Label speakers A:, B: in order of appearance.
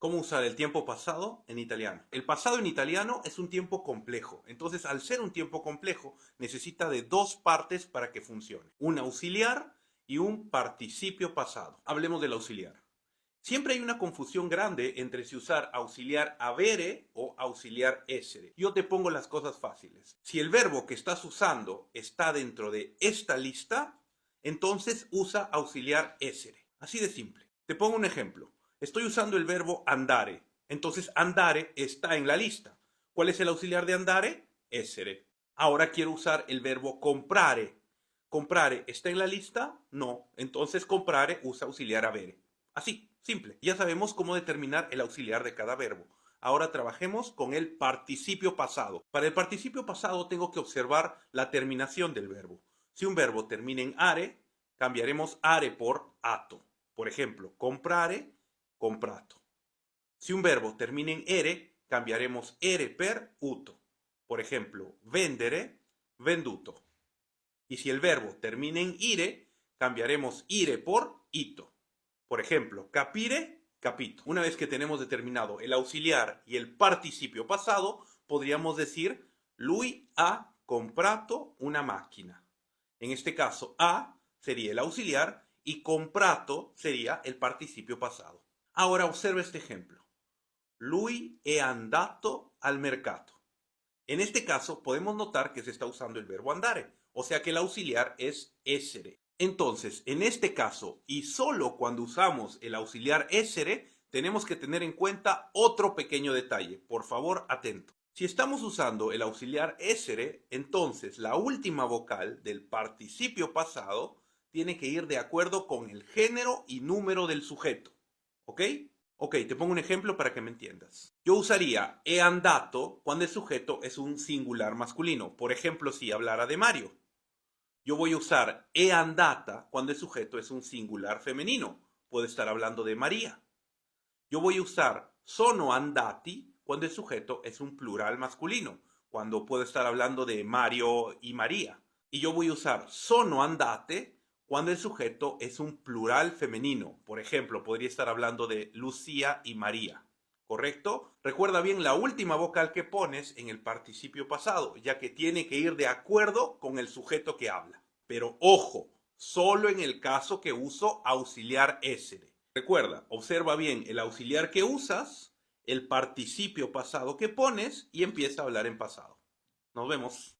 A: ¿Cómo usar el tiempo pasado en italiano? El pasado en italiano es un tiempo complejo. Entonces, al ser un tiempo complejo, necesita de dos partes para que funcione. Un auxiliar y un participio pasado. Hablemos del auxiliar. Siempre hay una confusión grande entre si usar auxiliar avere o auxiliar essere. Yo te pongo las cosas fáciles. Si el verbo que estás usando está dentro de esta lista, entonces usa auxiliar essere. Así de simple. Te pongo un ejemplo. Estoy usando el verbo andare. Entonces andare está en la lista. ¿Cuál es el auxiliar de andare? Essere. Ahora quiero usar el verbo comprare. ¿Comprare está en la lista? No. Entonces comprare usa auxiliar avere. Así, simple. Ya sabemos cómo determinar el auxiliar de cada verbo. Ahora trabajemos con el participio pasado. Para el participio pasado tengo que observar la terminación del verbo. Si un verbo termina en are, cambiaremos are por ato. Por ejemplo, comprare, comprato. Si un verbo termina en ere, cambiaremos ere per uto. Por ejemplo, vendere, venduto. Y si el verbo termina en ire, cambiaremos ire por ito. Por ejemplo, capire, capito. Una vez que tenemos determinado el auxiliar y el participio pasado, podríamos decir lui ha comprato una máquina. En este caso, ha sería el auxiliar y comprato sería el participio pasado. Ahora observa este ejemplo. Lui è andato al mercato. En este caso podemos notar que se está usando el verbo andare, o sea que el auxiliar es essere. Entonces, en este caso, y solo cuando usamos el auxiliar essere, tenemos que tener en cuenta otro pequeño detalle. Por favor, atento. Si estamos usando el auxiliar essere, entonces la última vocal del participio pasado tiene que ir de acuerdo con el género y número del sujeto. ¿Ok? Ok, te pongo un ejemplo para que me entiendas. Yo usaría è andato cuando el sujeto es un singular masculino. Por ejemplo, si hablara de Mario. Yo voy a usar è andata cuando el sujeto es un singular femenino. Puede estar hablando de María. Yo voy a usar sono andati cuando el sujeto es un plural masculino. Cuando puedo estar hablando de Mario y María. Y yo voy a usar sono andate cuando el sujeto es un plural femenino. Por ejemplo, podría estar hablando de Lucía y María. ¿Correcto? Recuerda bien la última vocal que pones en el participio pasado, ya que tiene que ir de acuerdo con el sujeto que habla. Pero ojo, solo en el caso que uso auxiliar essere. Recuerda, observa bien el auxiliar que usas, el participio pasado que pones y empieza a hablar en pasado. Nos vemos.